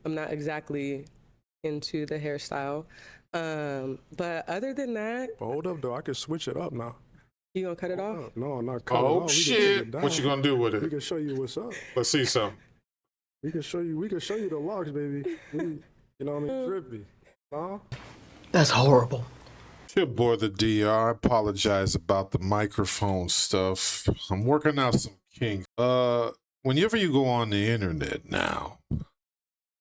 I'm not exactly into the hairstyle. But other than that, Hold up, though. I can switch it up now. you gonna cut it off? No, I'm not cutting it Oh off. We can take shit! it down. What you gonna do with We it? can show you what's up. Let's see some. We can show you the locks, baby. You know what I mean? Trippy. Huh? That's horrible. Your boy the DR. I apologize about the microphone stuff. I'm working out some kinks. Whenever you go on the internet now,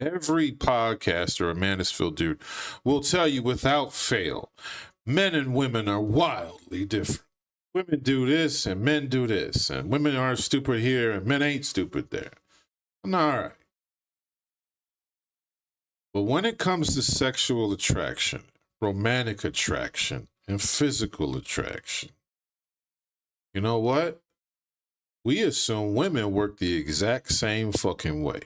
every podcaster or Mansfield dude will tell you without fail, men and women are wildly different. Women do this and men do this, and women are stupid here and men ain't stupid there. I'm all right. But when it comes to sexual attraction, romantic attraction, and physical attraction, you know what? We assume women work the exact same fucking way.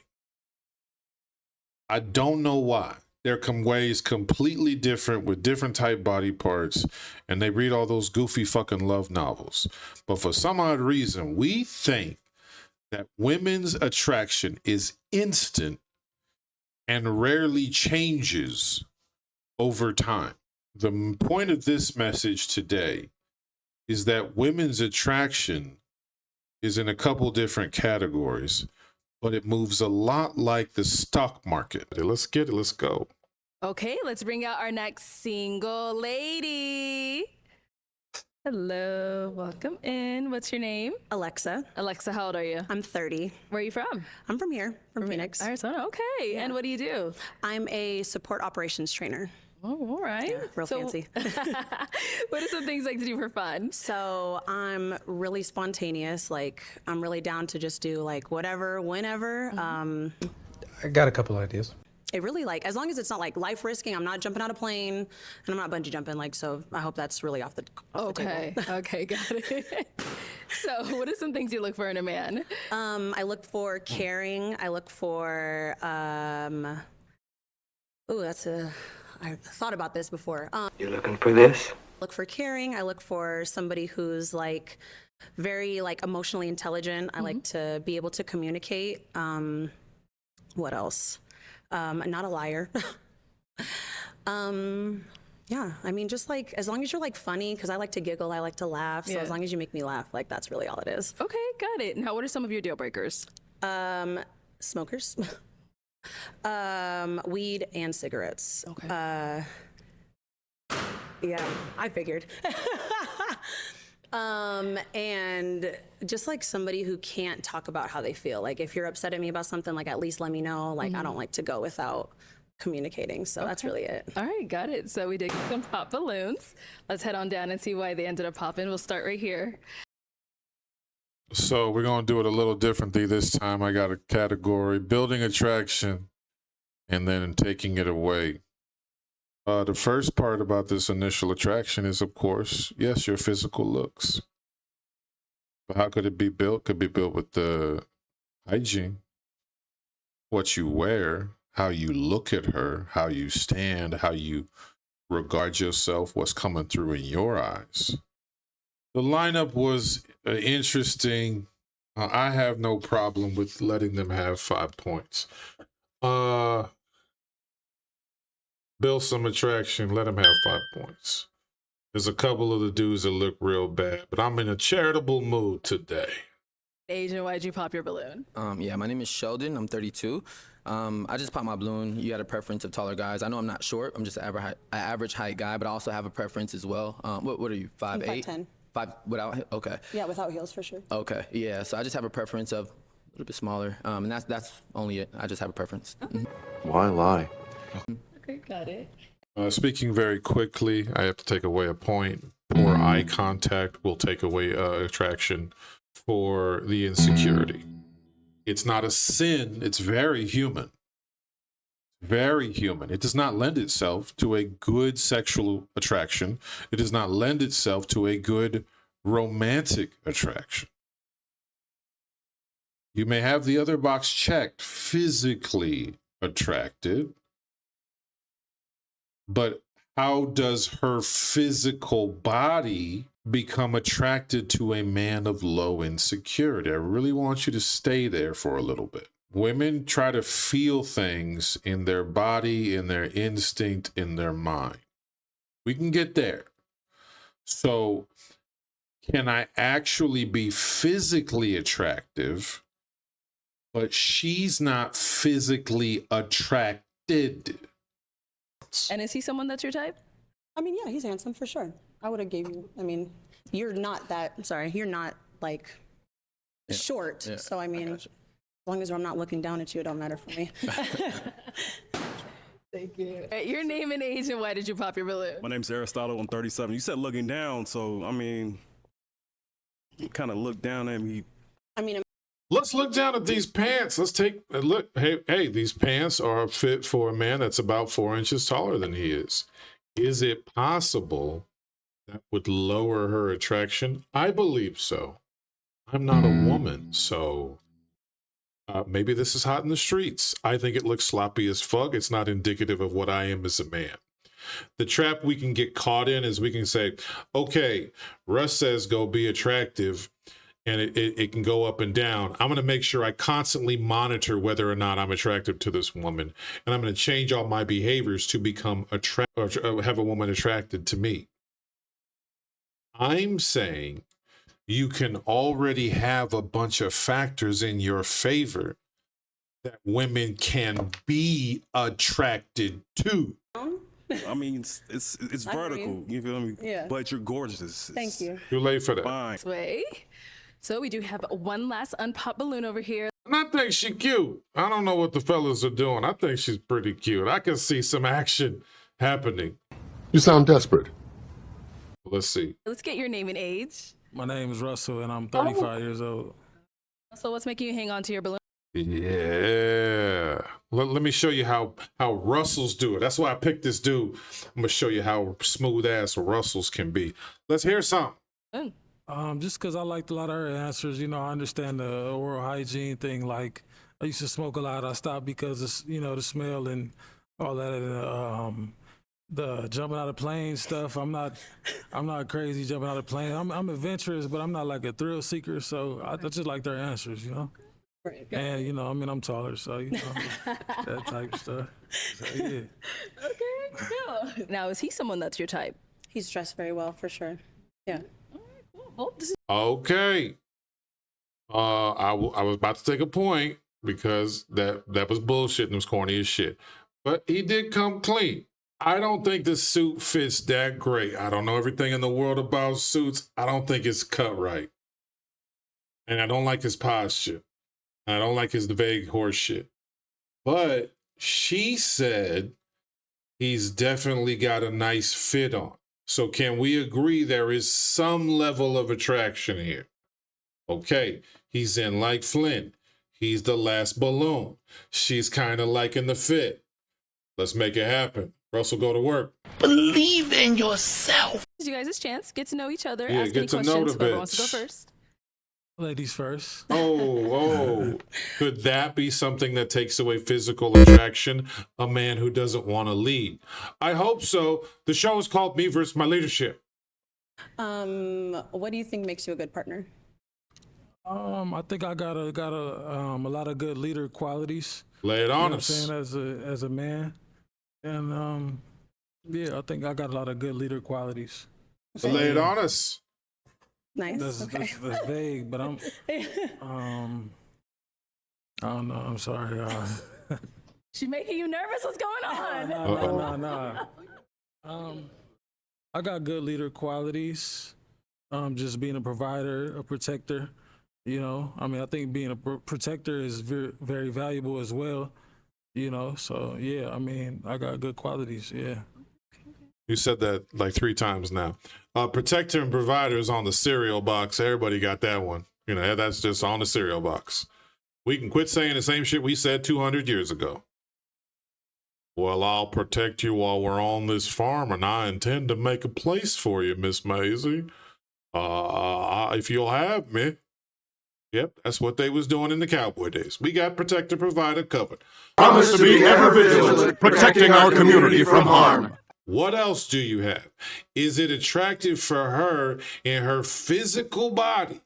I don't know why. They're ways completely different with different type body parts, and they read all those goofy fucking love novels. But for some odd reason, we think that women's attraction is instant and rarely changes over time. The point of this message today is that women's attraction is in a couple different categories, but it moves a lot like the stock market. Let's get it. Let's go. Okay, let's bring out our next single lady. Hello, welcome in. What's your name? Alexa. Alexa, how old are you? I'm 30. Where are you from? I'm from here, from Phoenix. Arizona, okay. Yeah. And what do you do? I'm a support operations trainer. Oh, all right. Yeah, real fancy. What are some things you like to do for fun? So I'm really spontaneous. Like, I'm really down to just do like whatever, whenever. I got a couple ideas. It really as long as it's not like life risking, I'm not jumping out of plane and I'm not bungee jumping. So I hope that's really off the table. Okay, got it. So what are some things you look for in a man? I look for caring. I look for, I thought about this before. You looking for this? Look for caring. I look for somebody who's very emotionally intelligent. I like to be able to communicate. What else? Not a liar. Yeah, I mean, just as long as you're funny, because I like to giggle, I like to laugh. So as long as you make me laugh, that's really all it is. Okay, got it. Now, what are some of your deal breakers? Smokers, weed and cigarettes. Okay. Yeah, I figured. And just somebody who can't talk about how they feel. If you're upset at me about something, at least let me know. I don't like to go without communicating. So that's really it. All right, got it. So we did get some pop balloons. Let's head on down and see why they ended up popping. We'll start right here. So we're going to do it a little differently this time. I got a category, building attraction, and then taking it away. The first part about this initial attraction is, of course, yes, your physical looks. But how could it be built? Could be built with the hygiene, what you wear, how you look at her, how you stand, how you regard yourself, what's coming through in your eyes. The lineup was interesting. I have no problem with letting them have 5 points. Build some attraction, let them have 5 points. There's a couple of the dudes that look real bad, but I'm in a charitable mood today. Asian, why'd you pop your balloon? Yeah, my name is Sheldon. I'm 32. I just popped my balloon. You had a preference of taller guys. I know I'm not short. I'm just an average height guy, but I also have a preference as well. What are you, 5'8"? 5'10". 5 without, okay. Yeah, without heels for sure. Okay, yeah. So I just have a preference of a little bit smaller, and that's only it. I just have a preference. Why lie? Okay, got it. Speaking very quickly, I have to take away a point. Poor eye contact will take away attraction for the insecurity. It's not a sin. It's very human. Very human. It does not lend itself to a good sexual attraction. It does not lend itself to a good romantic attraction. You may have the other box checked, physically attracted, but how does her physical body become attracted to a man of low insecurity? I really want you to stay there for a little bit. Women try to feel things in their body, in their instinct, in their mind. We can get there. So, can I actually be physically attractive, but she's not physically attracted? And is he someone that's your type? I mean, yeah, he's handsome for sure. I would have gave you. I mean, you're not that. Sorry, you're not like short. Yeah, So I mean, as long as I'm not looking down at you, it don't matter for me. Thank you. Your name and age, and why did you pop your balloon? My name's Aristotle. I'm 37. You said looking down, so I mean, you kind of look down at me. I mean, Let's look down at these pants. Let's take a look. Hey, these pants are fit for a man that's about 4 inches taller than he is. Is it possible that would lower her attraction? I believe so. I'm not a woman, so maybe this is hot in the streets. I think it looks sloppy as fuck. It's not indicative of what I am as a man. The trap we can get caught in is we can say, okay, Russ says go be attractive, and it can go up and down. I'm going to make sure I constantly monitor whether or not I'm attractive to this woman, and I'm going to change all my behaviors to become have a woman attracted to me. I'm saying you can already have a bunch of factors in your favor that women can be attracted to. I mean, it's vertical. You feel me? Yeah. But you're gorgeous. thank you. Too late for that. Fine. This way. So we do have one last unpopped balloon over here. And I think she's cute. I don't know what the fellas are doing. I think she's pretty cute. I can see some action happening. You sound desperate. Let's see. Let's get your name and age. My name is Russell, and I'm 35 years old. So what's making you hang on to your balloon? Yeah. Let me show you how Russells do it. That's why I picked this dude. I'm going to show you how smooth ass Russells can be. Let's hear something. Just because I liked a lot of her answers, you know, I understand the oral hygiene thing. Like, I used to smoke a lot. I stopped because of, you know, the smell and all that. The jumping out of planes stuff. I'm not crazy jumping out of planes. I'm adventurous, but I'm not like a thrill seeker. So I just like their answers, you know. Right. And you know, I mean, I'm taller, so you know that type of stuff. So yeah. Okay, cool. Now, is he someone that's your type? He's dressed very well for sure. Yeah. Well, this is Okay. I was about to take a point because that was bullshit and was corny as shit. But he did come clean. I don't think the suit fits that great. I don't know everything in the world about suits. I don't think it's cut right. And I don't like his posture. I don't like his vague horse shit. But she said he's definitely got a nice fit on. So can we agree there is some level of attraction here? Okay, he's in like Flint. He's the last balloon. She's kind of liking the fit. Let's make it happen. Russell, go to work. Believe in yourself. you guys' chance. Get to know each other. Yeah, ask get any to know questions. the Whoever wants to go bitch. first. Ladies first. Oh, could that be something that takes away physical attraction? A man who doesn't want to lead. I hope so. The show is called Me versus My Leadership. What do you think makes you a good partner? I think I got a lot of good leader qualities. Lay it You know on what I'm us. saying, as a man, and yeah, I think I got a lot of good leader qualities. So lay it on us. Nice. That's vague, but I'm I don't know. I'm sorry. She making you nervous? What's going on? No. I got good leader qualities. Just being a provider, a protector. You know, I mean, I think being a protector is very, very valuable as well. You know, so yeah, I mean, I got good qualities. Yeah. You said that like 3 times now. Protector and provider is on the cereal box. Everybody got that one. You know, that's just on the cereal box. We can quit saying the same shit we said 200 years ago. Well, I'll protect you while we're on this farm, and I intend to make a place for you, Miss Maisie. If you'll have me. Yep, that's what they was doing in the cowboy days. We got protector provider covered. Promise to be ever vigilant, protecting our community from harm. What else do you have? Is it attractive for her in her physical body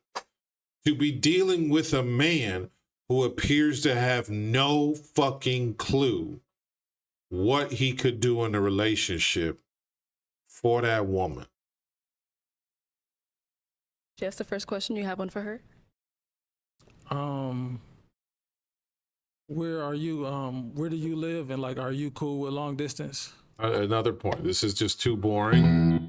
to be dealing with a man who appears to have no fucking clue what he could do in a relationship for that woman. She asked the first question. You have one for her? Where are you? Where do you live? And like, are you cool with long distance? Another point. This is just too boring.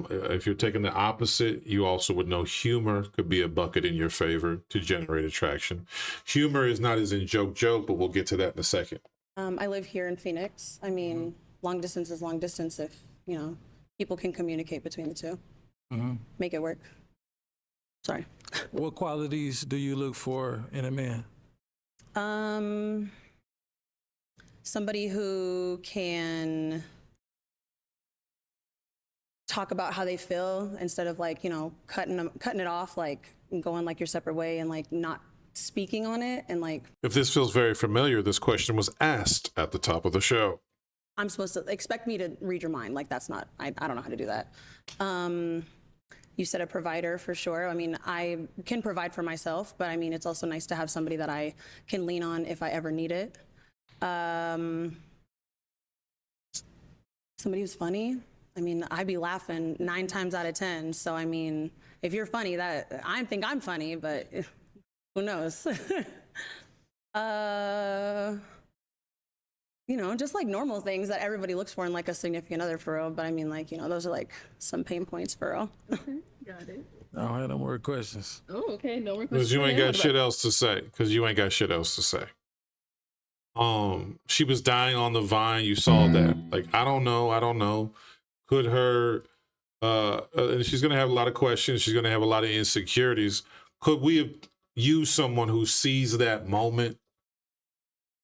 If you're taking the opposite, you also would know humor could be a bucket in your favor to generate attraction. Humor is not as in joke, but we'll get to that in a second. I live here in Phoenix. I mean, long distance is long distance if, you know, people can communicate between the two. Make it work. Sorry. What qualities do you look for in a man? Somebody who can talk about how they feel instead of like, you know, cutting it off, like going like your separate way and like not speaking on it. And like, If this feels very familiar, this question was asked at the top of the show. I'm supposed to expect me to read your mind. Like that's not, I don't know how to do that. You said a provider for sure. I mean, I can provide for myself, but I mean, it's also nice to have somebody that I can lean on if I ever need it. Somebody who's funny. I mean, I'd be laughing 9 times out of 10. So, I mean, if you're funny, that I think I'm funny, but who knows? You know, just like normal things that everybody looks for in like a significant other for real. But I mean, like, you know, those are like some pain points for real. Got it. I don't have no more questions. Oh, okay. No more questions. Because you ain't for him. got shit else to say. She was dying on the vine. You saw that. Like, I don't know. Could her, and she's going to have a lot of questions. She's going to have a lot of insecurities. Could we have used someone who sees that moment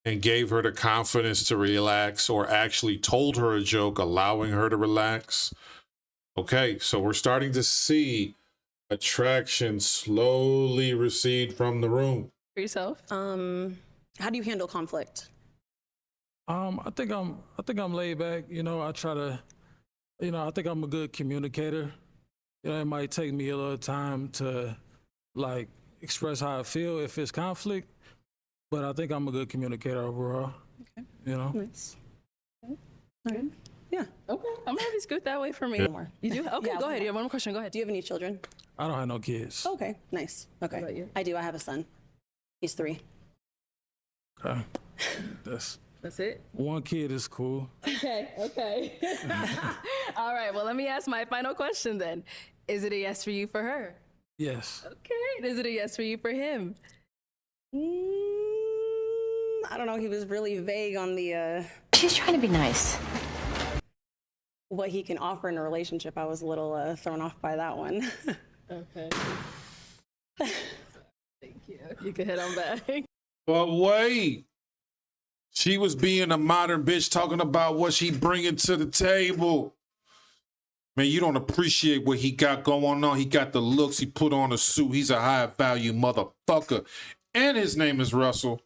and gave her the confidence to relax, or actually told her a joke, allowing her to relax? Okay, so we're starting to see attraction slowly recede from the room. For yourself? How do you handle conflict? I think I'm laid back. You know, I try to, you know, I think I'm a good communicator. You know, it might take me a little time to like express how I feel if it's conflict, but I think I'm a good communicator overall. Okay. You know? Nice. Okay. All right. Yeah. Okay. I'm happy it's good that way for me. One more. You do? Okay, Yeah, go one ahead. more. You have one more question. Go ahead. Do you have any children? I don't have no kids. Okay. Nice. Okay. What about you? I do. I have a son. He's 3. Okay. That's it? One kid is cool. Okay. All right. Well, let me ask my final question then. Is it a yes for you for her? Yes. Okay. And is it a yes for you for him? I don't know. He was really vague on the. She's trying to be nice. What he can offer in a relationship. I was a little thrown off by that one. Okay. Thank you. You can head on back. But wait, she was being a modern bitch talking about what she bringing to the table. Man, you don't appreciate what he got going on. He got the looks. He put on a suit. He's a high value motherfucker. And his name is Russell.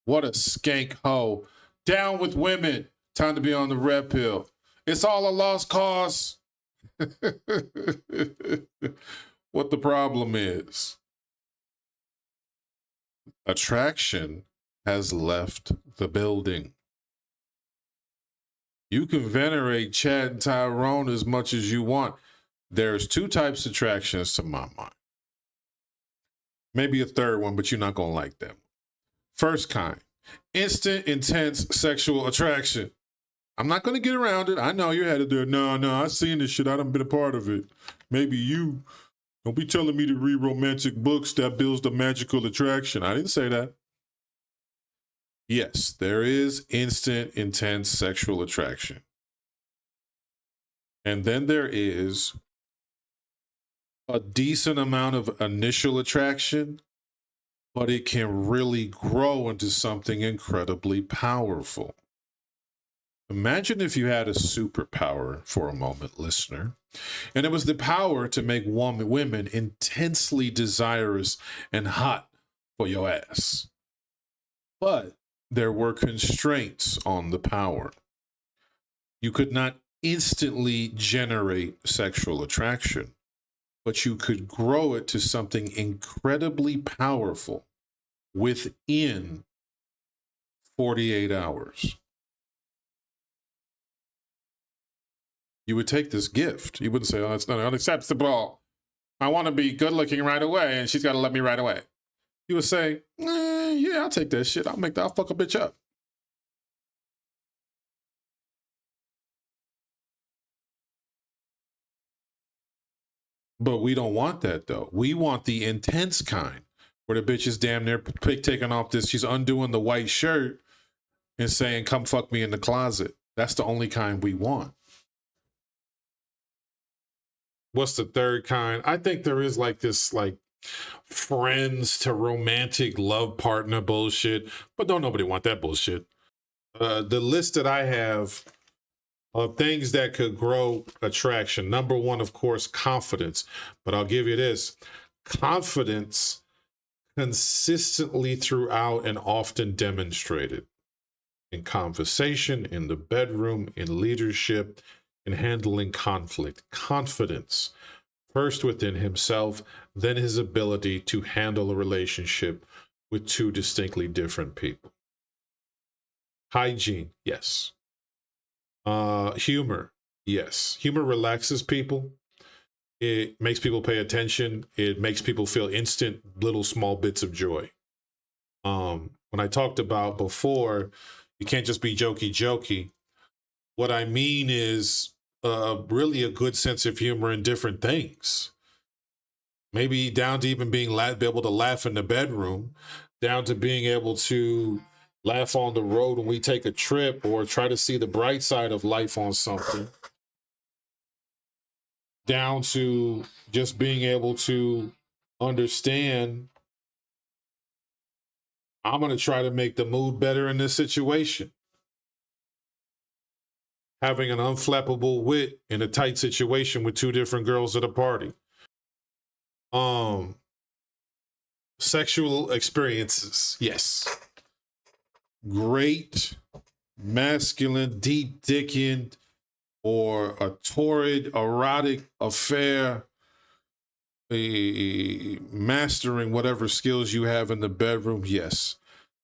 What a skank hoe. Down with women. Time to be on the red pill. It's all a lost cause. What the problem is, attraction has left the building. You can venerate Chad and Tyrone as much as you want. There's 2 types of attractions to my mind. Maybe a third one, but you're not going to like them. First kind, instant, intense sexual attraction. I'm not going to get around it. I know you're headed there. No, I've seen this shit. I done been a part of it. Maybe you. Don't be telling me to read romantic books that builds the magical attraction. I didn't say that. Yes, there is instant, intense sexual attraction. And then there is a decent amount of initial attraction, but it can really grow into something incredibly powerful. Imagine if you had a superpower for a moment, listener, and it was the power to make women intensely desirous and hot for your ass. But there were constraints on the power. You could not instantly generate sexual attraction, but you could grow it to something incredibly powerful within 48 hours. You would take this gift. You wouldn't say, oh, it's not unacceptable. I want to be good looking right away, and she's got to let me right away. You would say, yeah, I'll take that shit. I'll fuck a bitch up. But we don't want that, though. We want the intense kind, where the bitch is damn near taking off this. She's undoing the white shirt and saying, come fuck me in the closet. That's the only kind we want. What's the third kind? I think there is like this like friends to romantic love partner bullshit, but don't nobody want that bullshit. The list that I have of things that could grow attraction. Number one, of course, confidence. But I'll give you this. Confidence consistently throughout and often demonstrated in conversation, in the bedroom, in leadership, in handling conflict. Confidence, first within himself, then his ability to handle a relationship with two distinctly different people. Hygiene, yes. Humor, yes. Humor relaxes people. It makes people pay attention. It makes people feel instant little small bits of joy. When I talked about before, you can't just be jokey. What I mean is really a good sense of humor in different things. Maybe down to even being able to laugh in the bedroom, down to being able to laugh on the road when we take a trip or try to see the bright side of life on something, down to just being able to understand, I'm going to try to make the mood better in this situation. Having an unflappable wit in a tight situation with two different girls at a party. Sexual experiences, yes. Great, masculine, deep dicking, or a torrid, erotic affair, mastering whatever skills you have in the bedroom, yes.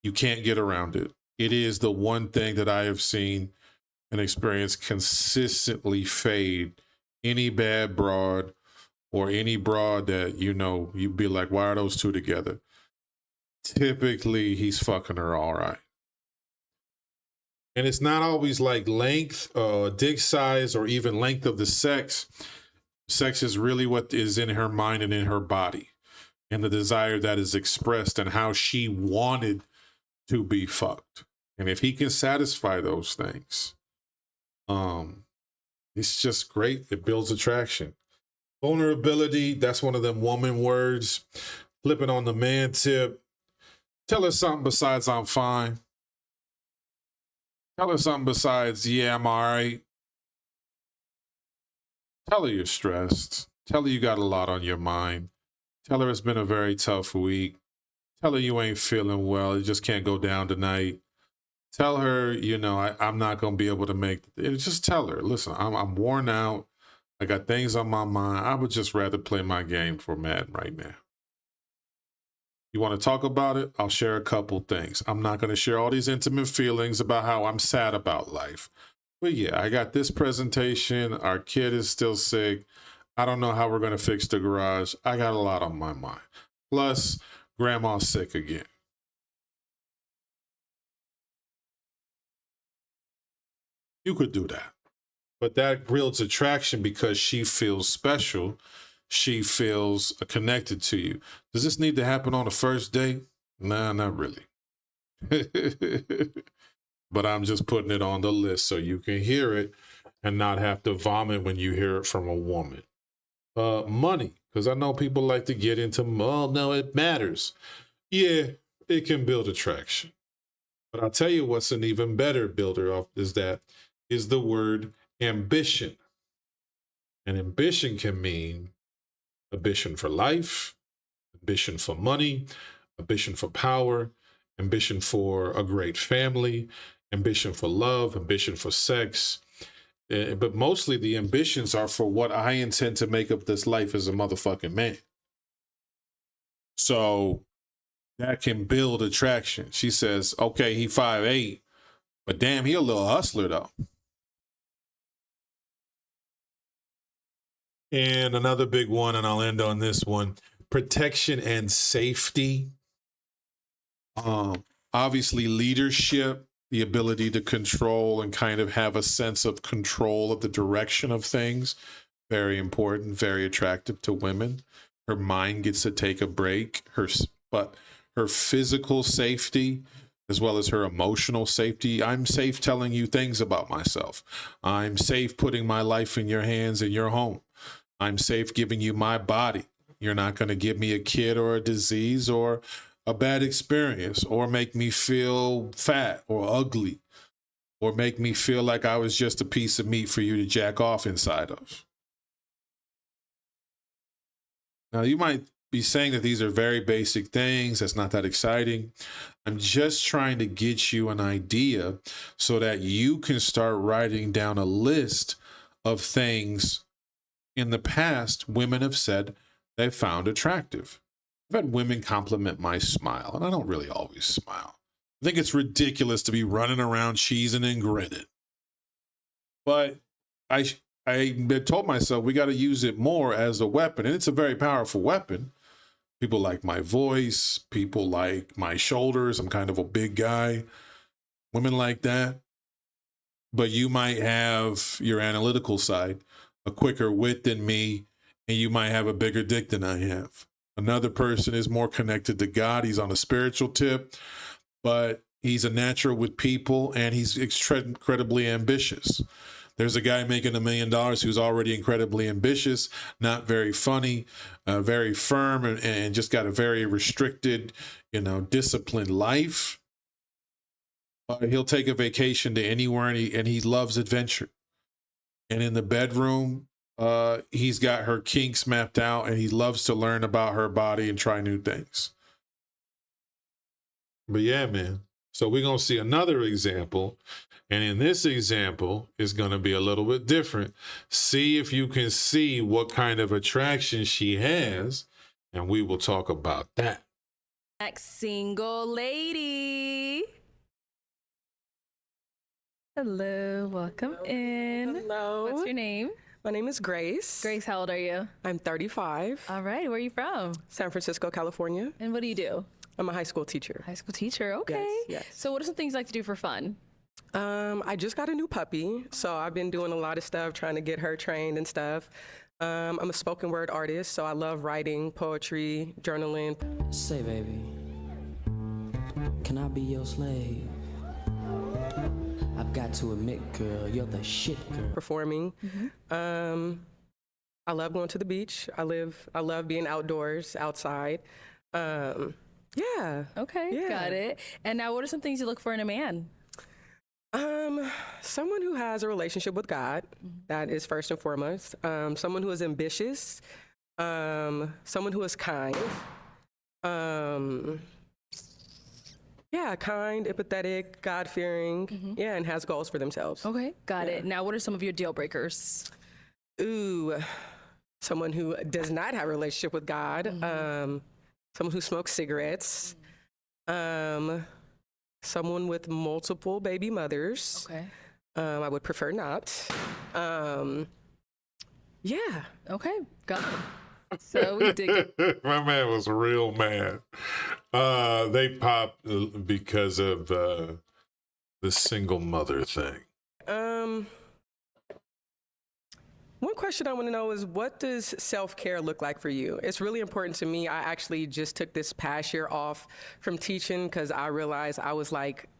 You can't get around it. It is the one thing that I have seen and experienced consistently fade any bad broad or any broad that, you know, you'd be like, why are those two together? Typically, he's fucking her all right. And it's not always like length, dick size, or even length of the sex. Sex is really what is in her mind and in her body, and the desire that is expressed and how she wanted to be fucked. And if he can satisfy those things, it's just great. It builds attraction. Vulnerability, that's one of them woman words. Flipping on the man tip. Tell her something besides I'm fine. Tell her something besides, yeah, I'm all right. Tell her you're stressed. Tell her you got a lot on your mind. Tell her it's been a very tough week. Tell her you ain't feeling well. You just can't go down tonight. Tell her, you know, I'm not going to be able to make it. Just tell her, listen, I'm worn out. I got things on my mind. I would just rather play my game for Madden right now. You want to talk about it? I'll share a couple things. I'm not going to share all these intimate feelings about how I'm sad about life. But yeah, I got this presentation. Our kid is still sick. I don't know how we're going to fix the garage. I got a lot on my mind. Plus, grandma's sick again. You could do that. But that builds attraction because she feels special. She feels connected to you. Does this need to happen on the first date? Nah, not really. But I'm just putting it on the list so you can hear it and not have to vomit when you hear it from a woman. Money, because I know people like to get into, oh, no, it matters. Yeah, it can build attraction. But I'll tell you what's an even better builder of is the word ambition. And ambition can mean ambition for life, ambition for money, ambition for power, ambition for a great family, ambition for love, ambition for sex. but mostly the ambitions are for what I intend to make of this life as a motherfucking man. So that can build attraction. She says, okay, he 5'8", but damn, he a little hustler though. And another big one, and I'll end on this one, protection and safety. Obviously leadership, the ability to control and kind of have a sense of control of the direction of things. Very important, very attractive to women. Her mind gets to take a break. But her physical safety, as well as her emotional safety. I'm safe telling you things about myself. I'm safe putting my life in your hands in your home. I'm safe giving you my body. You're not going to give me a kid or a disease or a bad experience or make me feel fat or ugly or make me feel like I was just a piece of meat for you to jack off inside of. Now, you might be saying that these are very basic things. That's not that exciting. I'm just trying to get you an idea so that you can start writing down a list of things in the past women have said they found attractive. I've had women compliment my smile, and I don't really always smile. I think it's ridiculous to be running around cheesing and grinning. But I told myself we got to use it more as a weapon, and it's a very powerful weapon. People like my voice. People like my shoulders. I'm kind of a big guy. Women like that. But you might have your analytical side, a quicker wit than me, and you might have a bigger dick than I have. Another person is more connected to God. He's on a spiritual tip, but he's a natural with people, and he's incredibly ambitious. There's a guy making $1 million who's already incredibly ambitious, not very funny, very firm, and just got a very restricted, disciplined life. He'll take a vacation to anywhere, and he loves adventure. And in the bedroom, he's got her kinks mapped out, and he loves to learn about her body and try new things. But yeah, man. So we're going to see another example. And in this example, it's going to be a little bit different. See if you can see what kind of attraction she has, and we will talk about that. Next single lady. Hello, welcome in. Hello. What's your name? My name is Grace. Grace, how old are you? I'm 35. All right, where are you from? San Francisco, California. And what do you do? I'm a high school teacher. High school teacher, okay. Yes. So what are some things you like to do for fun? I just got a new puppy, so I've been doing a lot of stuff, trying to get her trained and stuff. I'm a spoken word artist, so I love writing, poetry, journaling. Say, baby, can I be your slave? I've got to admit, girl, you're the shit, girl. Performing. Mm-hmm. I love going to the beach. I love being outdoors, outside. Yeah. Okay, yeah. Got it. And now what are some things you look for in a man? Someone who has a relationship with God, that is first and foremost. Someone who is ambitious, someone who is kind. Kind, empathetic, God-fearing, and has goals for themselves. Okay, got it. Now, what are some of your deal breakers? Ooh, someone who does not have a relationship with God, someone who smokes cigarettes, someone with multiple baby mothers. Okay. I would prefer not. Yeah. Okay, got it. So we dig it. My man was real mad. They popped because of the single mother thing. One question I want to know is, what does self-care look like for you? It's really important to me. I actually just took this past year off from teaching because I realized I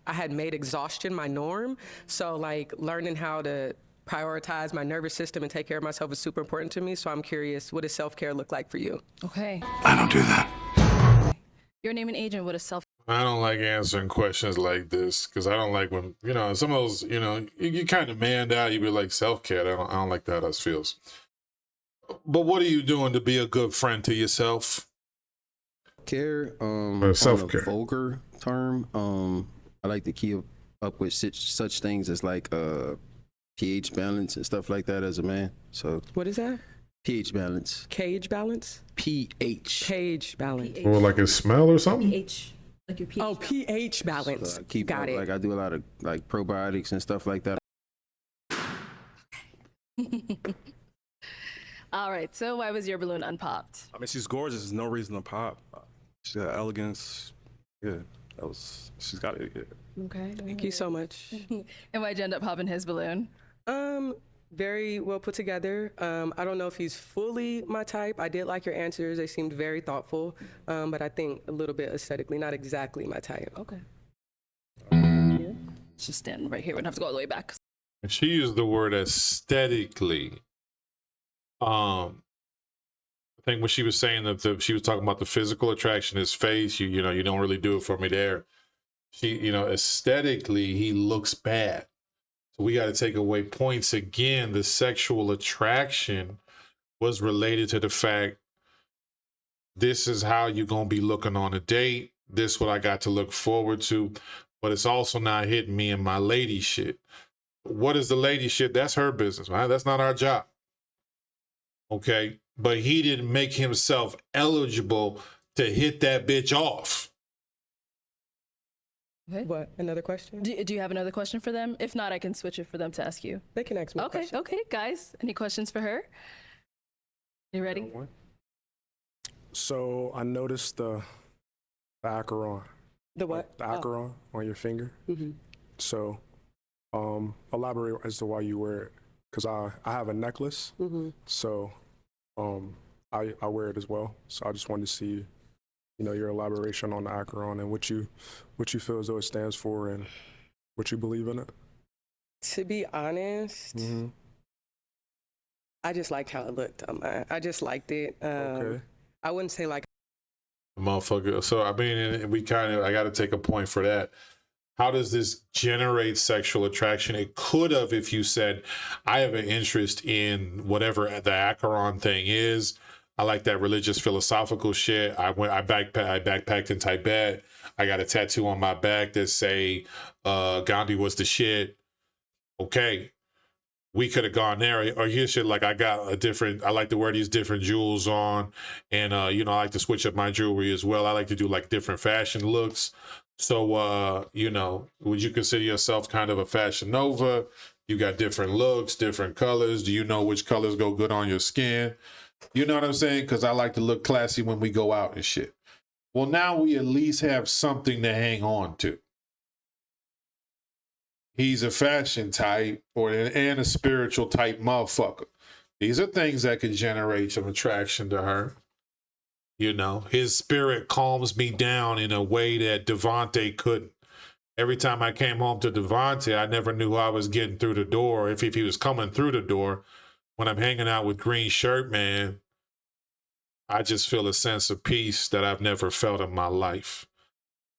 had made exhaustion my norm. So learning how to prioritize my nervous system and take care of myself is super important to me. So I'm curious, what does self-care look like for you? Okay. I don't do that. Your name and age and what is self. I don't like answering questions like this because I don't like when, some of those, you kind of manned out. You be like, self-care. I don't like that how it feels. But what are you doing to be a good friend to yourself? Care, self-care. On a vulgar term, I like to keep up with such things as pH balance and stuff like that as a man. So What is that? pH balance. Cage balance? pH. Cage balance. Or like a smell or something? pH, like your pH. Oh, pH balance. So I keep Got it. like I do a lot of like probiotics and stuff like that. All right, so why was your balloon unpopped? I mean, she's gorgeous. There's no reason to pop. She got elegance. Yeah, she's got it. Yeah. Okay. Thank you so much. And why'd you end up popping his balloon? Very well put together. I don't know if he's fully my type. I did like your answers. They seemed very thoughtful, but I think a little bit aesthetically, not exactly my type. Okay. Just stand right here. We don't have to go all the way back. And she used the word aesthetically. I think when she was saying that she was talking about the physical attraction, his face, you know, you don't really do it for me there. She, you know, aesthetically, he looks bad. So we got to take away points again. The sexual attraction was related to the fact this is how you're going to be looking on a date. This is what I got to look forward to. But it's also not hitting me in my lady shit. What is the lady shit? That's her business, right? That's not our job. Okay? But he didn't make himself eligible to hit that bitch off. Okay. What? Another question? Do you have another question for them? If not, I can switch it for them to ask you. They can ask me. Okay, okay, guys. Any questions for her? You ready? So I noticed the acheron. The what? The acheron on your finger. Mm-hmm. So elaborate as to why you wear it. Because I have a necklace. Mm-hmm. So I wear it as well. So I just wanted to see, you know, your elaboration on the acheron and what you feel as though it stands for and what you believe in it. To be honest, I just liked how it looked on mine. I just liked it. Okay. I wouldn't say like Motherfucker. So, I mean, I got to take a point for that. How does this generate sexual attraction? It could have if you said, I have an interest in whatever the Acheron thing is. I like that religious philosophical shit. I backpacked in Tibet. I got a tattoo on my back that say Gandhi was the shit. Okay. We could have gone there, or here's shit like I like to wear these different jewels on, and you know, I like to switch up my jewelry as well. I like to do like different fashion looks. So you know, would you consider yourself kind of a fashion nova? You got different looks, different colors. Do you know which colors go good on your skin? You know what I'm saying? Because I like to look classy when we go out and shit. Well, now we at least have something to hang on to. He's a fashion type and a spiritual type motherfucker. These are things that could generate some attraction to her. You know, his spirit calms me down in a way that Devontae couldn't. Every time I came home to Devontae, I never knew I was getting through the door. If he was coming through the door, when I'm hanging out with Green Shirt Man, I just feel a sense of peace that I've never felt in my life.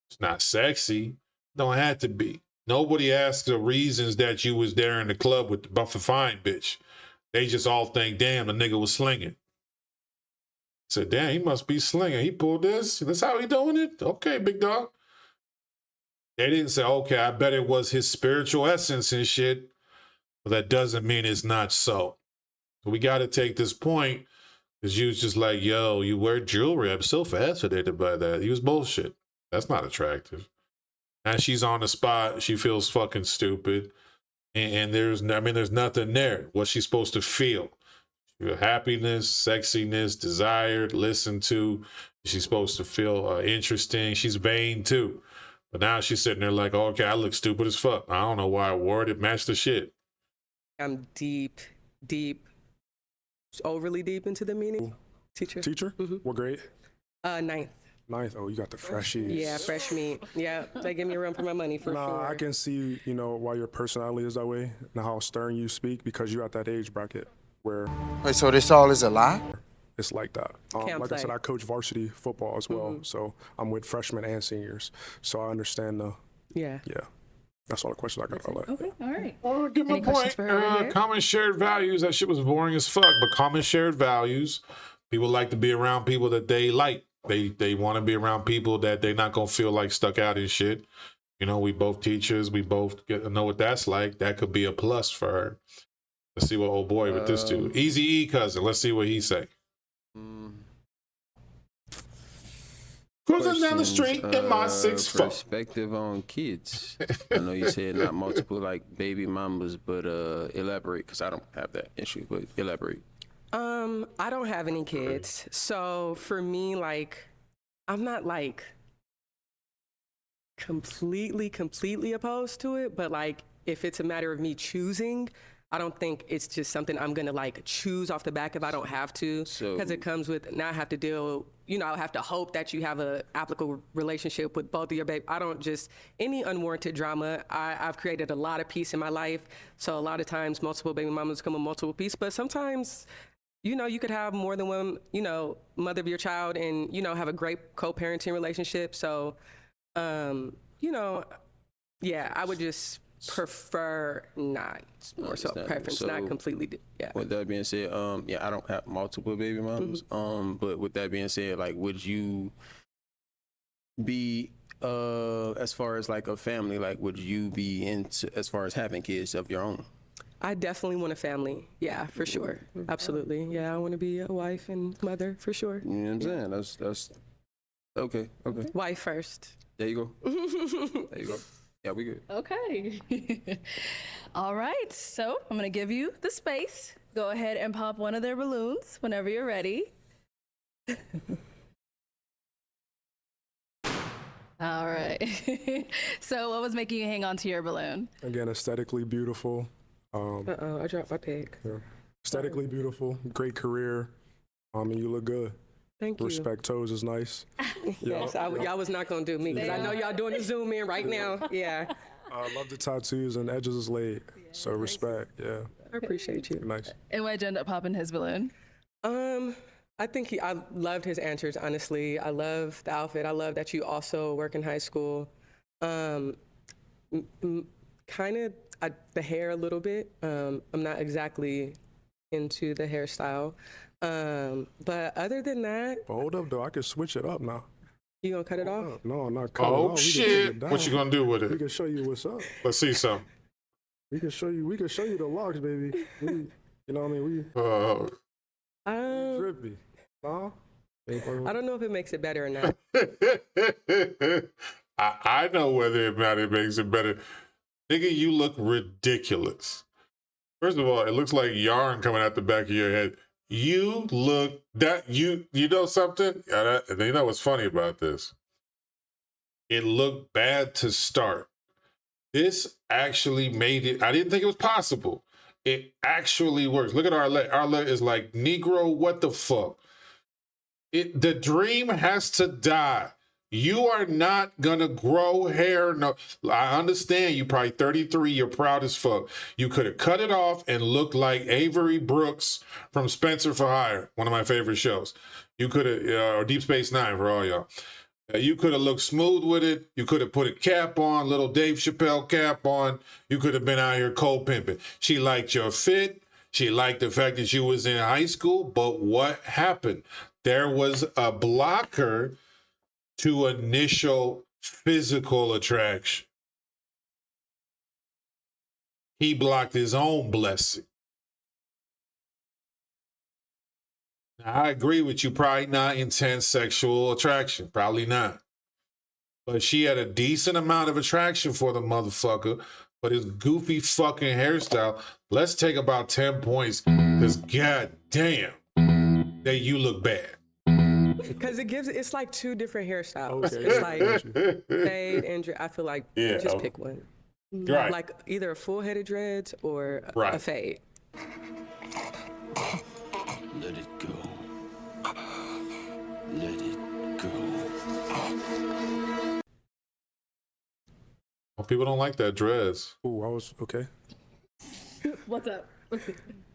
It's not sexy. Don't have to be. Nobody asks the reasons that you was there in the club with the Buffer Fine bitch. They just all think, damn, the nigga was slinging. Said, damn, he must be slinging. He pulled this. That's how he doing it? Okay, big dog. They didn't say, okay, I bet it was his spiritual essence and shit. But that doesn't mean it's not so. So we got to take this point because you was just like, yo, you wear jewelry. I'm so fascinated by that. He was bullshit. That's not attractive. Now she's on the spot. She feels fucking stupid. And there's nothing there. What's she supposed to feel? Happiness, sexiness, desired, listened to. She's supposed to feel interesting. She's vain too. But now she's sitting there like, oh, okay, I look stupid as fuck. I don't know why I wore it. It matched the shit. I'm deep, overly deep into the meaning. Teacher? Mm-hmm. What grade? Ninth. Ninth. Oh, you got the freshies. Yeah, fresh meat. Yeah, they give me a run for my money for sure. I can see, you know, why your personality is that way and how stern you speak because you're at that age bracket where. Wait, so this all is a lie? It's like that. Like I said, I coach varsity football as well, so I'm with freshmen and seniors, so I understand the. Yeah. That's all the questions I got. Okay, all right. Well, give my point. Common shared values. That shit was boring as fuck, but common shared values. People like to be around people that they like. They want to be around people that they're not gonna feel like stuck out and shit. You know, we both teachers. We both get to know what that's like. That could be a plus for her. Let's see what old boy with this dude. Easy E cousin. Let's see what he say. Cruising down the street in my 6'4". Perspective on kids. I know you said not multiple like baby mamas, but elaborate, because I don't have that issue, but elaborate. I don't have any kids. So for me, like, I'm not like completely opposed to it, but like if it's a matter of me choosing, I don't think it's just something I'm gonna like choose off the back if I don't have to, because it comes with, now I have to deal, you know, I have to hope that you have a applicable relationship with both of your baby. I don't just, any unwarranted drama, I've created a lot of peace in my life. So a lot of times multiple baby mamas come with multiple peace, but sometimes, you know, you could have more than one, you know, mother of your child and, you know, have a great co-parenting relationship. So, you know, yeah, I would just prefer not. It's more so preference, So, not completely. Yeah. With that being said, yeah, I don't have multiple baby mamas. But with that being said, like, would you be as far as like a family, like, would you be into as far as having kids of your own? I definitely want a family. Yeah, for sure. Absolutely. Yeah, I want to be a wife and mother for sure. You know what I'm saying? That's okay. Okay. Wife first. There you go. There you go. Yeah, we good. Okay. All right. So I'm going to give you the space. Go ahead and pop one of their balloons whenever you're ready. All right. So what was making you hang on to your balloon? Again, aesthetically beautiful. Uh-oh, I dropped my pick. Yeah. Aesthetically beautiful, great career, and you look good. Thank you. Respect toes is nice. Yes, y'all was not gonna do me because I know y'all doing the zoom in right now. Yeah. I love the tattoos and edges is laid. So respect, yeah. I appreciate you. Nice. And why'd you end up popping his balloon? I think I loved his answers, honestly. I love the outfit. I love that you also work in high school. Kind of the hair a little bit. I'm not exactly into the hairstyle. But other than that. But hold up though, I can switch it up now. You gonna cut it off? No, I'm not cutting it Oh off. shit! What you gonna do with We it? can show you what's up. Let's see some. We can show you the locks, baby. You know what I mean? Drippy. No? I don't know if it makes it better or not. I know whether or not it makes it better. Nigga, you look ridiculous. First of all, it looks like yarn coming out the back of your head. You look that you know something? You know what's funny about this? It looked bad to start. This actually made it. I didn't think it was possible. It actually works. Look at Arlette. Arlette is like, Negro, what the fuck? The dream has to die. You are not gonna grow hair. No, I understand you probably 33, you're proud as fuck. You could have cut it off and looked like Avery Brooks from Spencer for Hire, one of my favorite shows. You could have, or Deep Space Nine for all y'all. You could have looked smooth with it. You could have put a cap on, little Dave Chappelle cap on. You could have been out here cold pimping. She liked your fit. She liked the fact that you was in high school. But what happened? There was a blocker to initial physical attraction. He blocked his own blessing. Now, I agree with you, probably not intense sexual attraction, probably not. But she had a decent amount of attraction for the motherfucker, but his goofy fucking hairstyle, let's take about 10 points, because god damn, that you look bad. Because it's like two different hairstyles. Okay. It's like fade and I feel like just pick one. Right. Like either a full head of dreads or a fade. Let it go. Let it go. Well, people don't like that dress. Ooh, I was okay. What's up?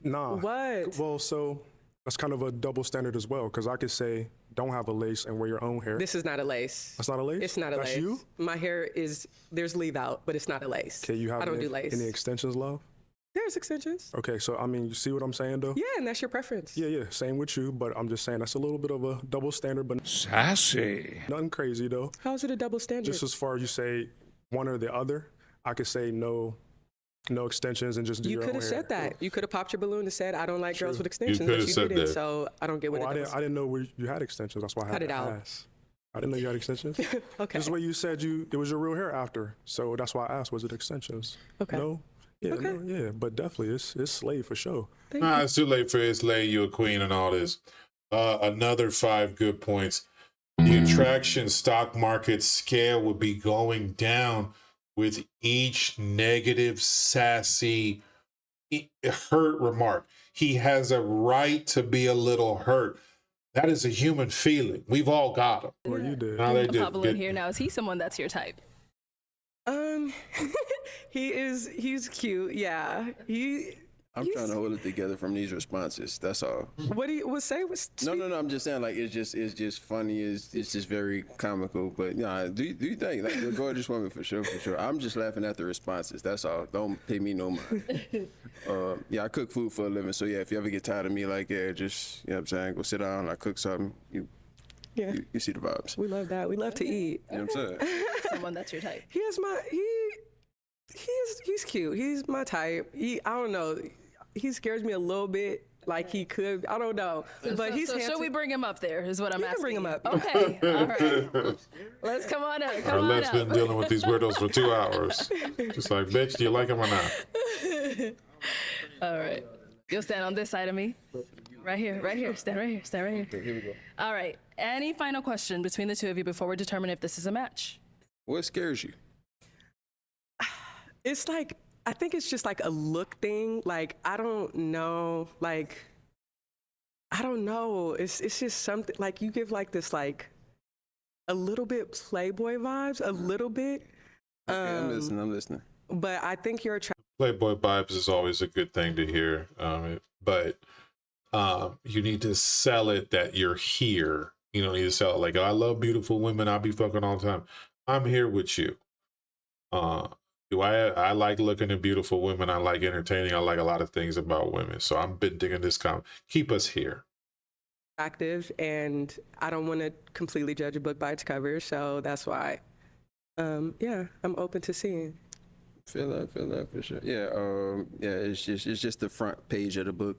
Nah. What? Well, so that's kind of a double standard as well, because I could say don't have a lace and wear your own hair. This is not a lace. That's not a lace? It's not a That's lace. you? My hair is, there's leave out, but it's not a lace. Okay, you have I don't do lace. any extensions, love? There's extensions. Okay, so I mean, you see what I'm saying though? Yeah, and that's your preference. Yeah, same with you, but I'm just saying that's a little bit of a double standard, but Sassy. nothing crazy though. How is it a double standard? Just as far as you say, one or the other, I could say no extensions and just do You your could own have hair. said that. You could have popped your balloon and said, I don't like girls with You extensions, could but have you said didn't. that. So I don't get what Well, it I was. didn't know you had extensions. That's why I had Cut it to out. ask. I didn't know you had extensions. Okay. Just the way you said it was your real hair after. So that's why I asked, was it extensions? Okay. No? Yeah, Okay. no, yeah. But definitely, it's slave for sure. Nah, it's too late for this lady, you a queen and all this. Another 5 good points. The attraction stock market scale would be going down with each negative, sassy, hurt remark. He has a right to be a little hurt. That is a human feeling. We've all got them. Well, you did. Now they I'm did. popping in here now. Is he someone that's your type? He's cute. Yeah. I'm trying to hold it together from these responses. That's all. What do you say? No. I'm just saying, like, it's just funny. It's just very comical. But yeah, do you think like you're a gorgeous woman for sure? I'm just laughing at the responses. That's all. Don't pay me no mind. Yeah, I cook food for a living. So yeah, if you ever get tired of me, like, yeah, just, you know what I'm saying, go sit down. I cook something. You see the vibes. We love that. We love to eat. You know what I'm saying? Someone that's your type. He's cute. He's my type. I don't know. He scares me a little bit. Like he could. I don't know. But he's handsome. Should we bring him up there? Is what I'm asking. Bring him up. Okay. All right. Let's come on up. Our Let's been dealing with these weirdos for 2 hours. Just like, bitch, do you like him or not? All right. You'll stand on this side of me. Right here. Stand right here. Okay, here we go. All right. Any final question between the two of you before we determine if this is a match? What scares you? It's like, I think it's just like a look thing. Like, I don't know. Like, I don't know. It's just something, like you give like this, like a little bit Playboy vibes, a little bit. Okay, I'm listening. But I think you're attracted. Playboy vibes is always a good thing to hear. But you need to sell it that you're here. You don't need to sell it like, oh, I love beautiful women. I'll be fucking all the time. I'm here with you. I like looking at beautiful women. I like entertaining. I like a lot of things about women. So I've been digging this comment. Keep us here. Active, and I don't want to completely judge a book by its cover. So that's why, yeah, I'm open to seeing. Feel that for sure. Yeah, it's just the front page of the book.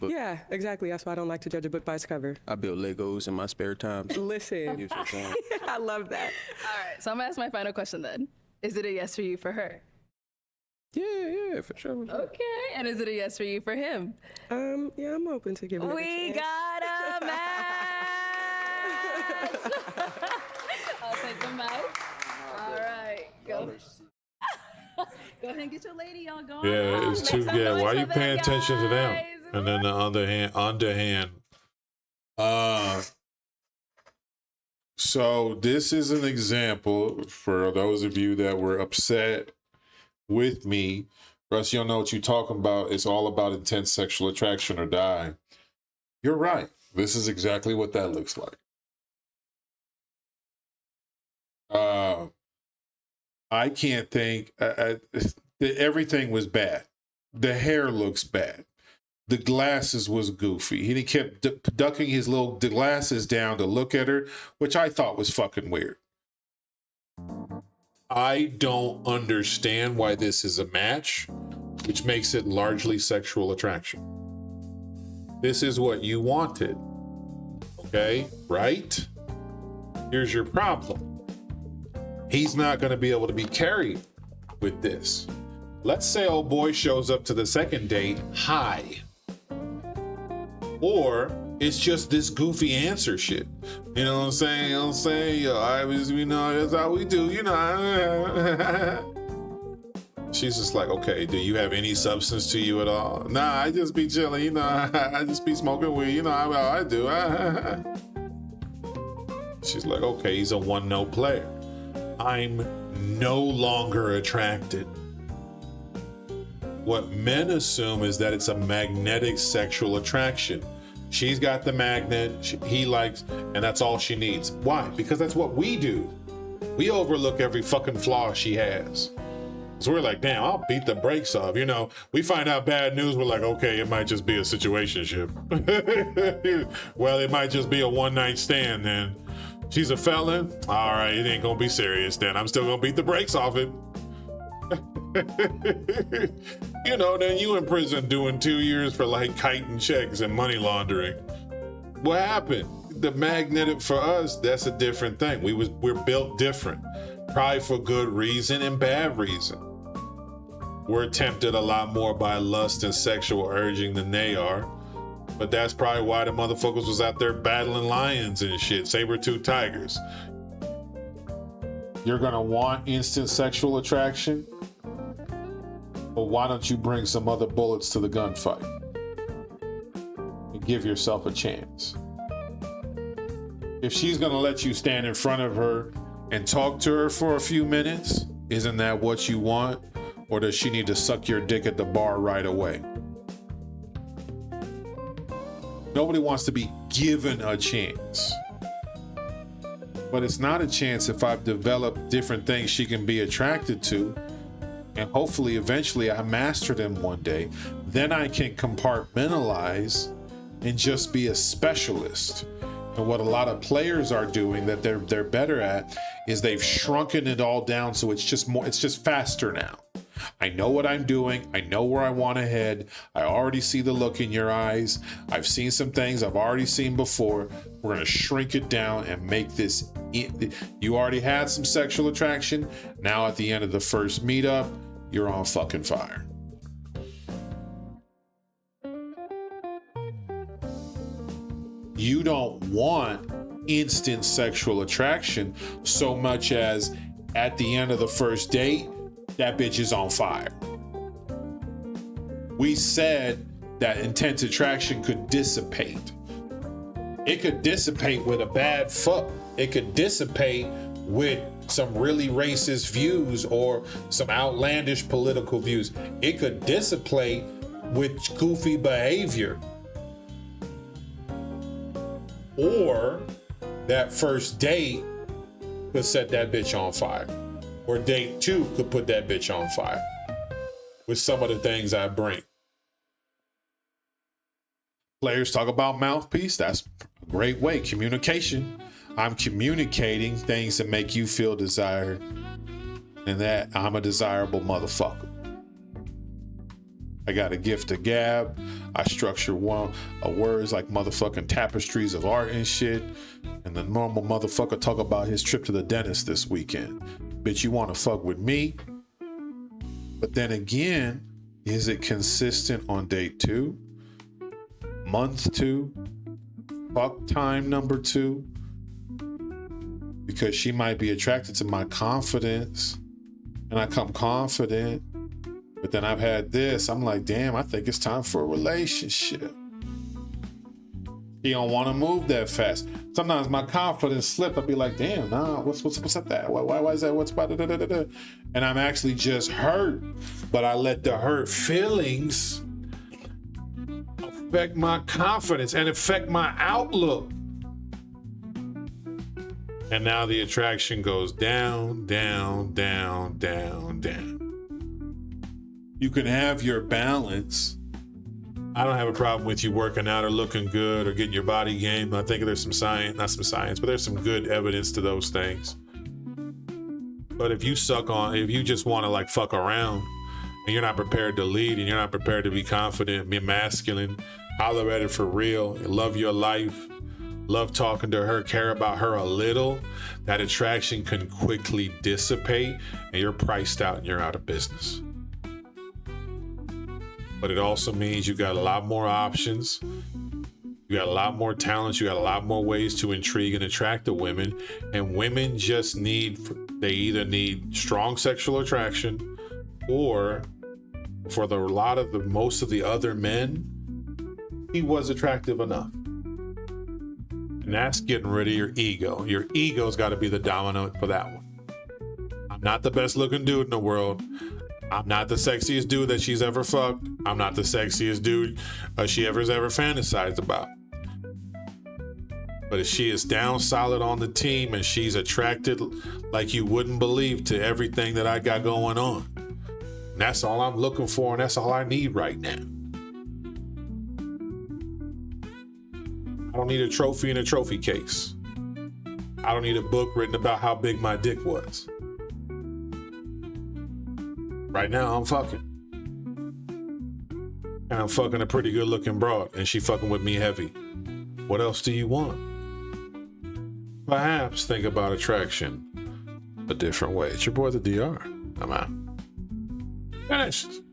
Yeah, exactly. That's why I don't like to judge a book by its cover. I build Legos in my spare time. Listen, I love that. All right, so I'm gonna ask my final question then. Is it a yes for you for her? Yeah, for sure. Okay, and is it a yes for you for him? Yeah, I'm open to giving it a We chance. got a match. I'll take the mic. All right, go. Go ahead and get your lady, y'all. Go Yeah, on. it's Make too. some Yeah, noise why are for you them, paying attention to them? guys. And then the underhand. So this is an example for those of you that were upset with me. Russ, you don't know what you're talking about. It's all about intense sexual attraction or die. You're right. This is exactly what that looks like. I can't think. Everything was bad. The hair looks bad. The glasses was goofy. He kept ducking his little glasses down to look at her, which I thought was fucking weird. I don't understand why this is a match, which makes it largely sexual attraction. This is what you wanted. Okay, right? Here's your problem. He's not going to be able to be carried with this. Let's say old boy shows up to the second date high. Or it's just this goofy answer shit. You know what I'm saying? You know what I'm saying? Yo, I was, that's how we do, She's just like, okay, do you have any substance to you at all? Nah, I just be chilling, I just be smoking weed, I do. She's like, okay, he's a 1-note player. I'm no longer attracted. What men assume is that it's a magnetic sexual attraction. She's got the magnet, he likes, and that's all she needs. Why? Because that's what we do. We overlook every fucking flaw she has. So we're like, damn, I'll beat the brakes off. We find out bad news, we're like, okay, it might just be a situationship. Well, it might just be a one-night stand then. She's a felon? All right, it ain't gonna be serious then. I'm still gonna beat the brakes off it. You know, then you in prison doing 2 years for like kiting checks and money laundering. What happened? The magnetic for us, that's a different thing. We're built different. Probably for good reason and bad reason. We're tempted a lot more by lust and sexual urging than they are. But that's probably why the motherfuckers was out there battling lions and shit, saber-toothed tigers. You're gonna want instant sexual attraction? Well, why don't you bring some other bullets to the gunfight and give yourself a chance? If she's gonna let you stand in front of her and talk to her for a few minutes, isn't that what you want? Or does she need to suck your dick at the bar right away? Nobody wants to be given a chance. But it's not a chance if I've developed different things she can be attracted to, and hopefully eventually I master them one day. Then I can compartmentalize and just be a specialist. And what a lot of players are doing that they're better at is they've shrunken it all down so it's just faster now. I know what I'm doing. I know where I want to head. I already see the look in your eyes. I've seen some things I've already seen before. We're going to shrink it down and make this. You already had some sexual attraction. Now at the end of the first meetup, you're on fucking fire. You don't want instant sexual attraction so much as at the end of the first date, that bitch is on fire. We said that intense attraction could dissipate. It could dissipate with a bad fuck. It could dissipate with some really racist views or some outlandish political views. It could dissipate with goofy behavior. Or that first date could set that bitch on fire. Or date 2 could put that bitch on fire with some of the things I bring. Players talk about mouthpiece. That's a great way. Communication. I'm communicating things that make you feel desired, and that I'm a desirable motherfucker. I got a gift of gab. I structure words like motherfucking tapestries of art and shit. And the normal motherfucker talk about his trip to the dentist this weekend. Bitch, you want to fuck with me? But then again, is it consistent on date 2? Month 2? Fuck time number 2? Because she might be attracted to my confidence. And I come confident. But then I've had this. I'm like, damn, I think it's time for a relationship. He don't want to move that fast. Sometimes my confidence slipped. I'll be like, damn, nah, what's up that? Why is that? What's about it? And I'm actually just hurt. But I let the hurt feelings affect my confidence and affect my outlook. And now the attraction goes down, down, down, down, down. You can have your balance. I don't have a problem with you working out or looking good or getting your body game. I think there's some science, not some science, but there's some good evidence to those things. But if you just want to like fuck around and you're not prepared to lead and you're not prepared to be confident, be masculine, holler at it for real, love your life, love talking to her, care about her a little, that attraction can quickly dissipate and you're priced out and you're out of business. But it also means you got a lot more options. You got a lot more talents. You got a lot more ways to intrigue and attract the women. And women just they either need strong sexual attraction, or for most of the other men, he was attractive enough. And that's getting rid of your ego. Your ego's got to be the dominant for that one. I'm not the best looking dude in the world. I'm not the sexiest dude that she's ever fucked. I'm not the sexiest dude she ever fantasized about. But if she is down solid on the team and she's attracted like you wouldn't believe to everything that I got going on, and that's all I'm looking for and that's all I need right now. I don't need a trophy in a trophy case. I don't need a book written about how big my dick was. Right now, I'm fucking. And I'm fucking a pretty good looking broad, and she fucking with me heavy. What else do you want? Perhaps think about attraction a different way. It's your boy, the DR. I'm out. Finished.